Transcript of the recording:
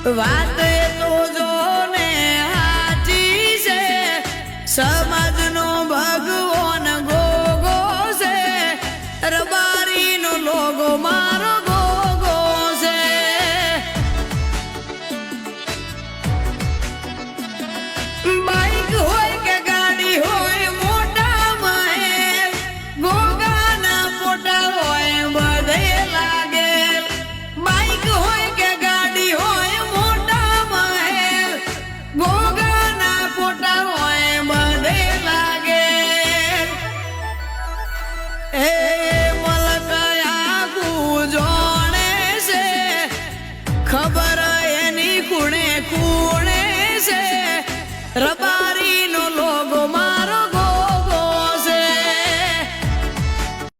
વાત એ તો જો ને હાચી છે, સમાજનો ભગવાન ગોગો છે, રબારીનો લોગો મારો ગોગો છે. બાઈક હોય કે ગાડી હોય મોટા મહેલ, ગોગાના પોટા હોય બધે લાગે. બાઈક હોય કે ગાડી હોય મોટા મહેલ, ગોગાના પોટા હોય બધે લાગે. એ મલકયા ગુજોણે છે, ખબર એની કુણે કુણે છે. રબાર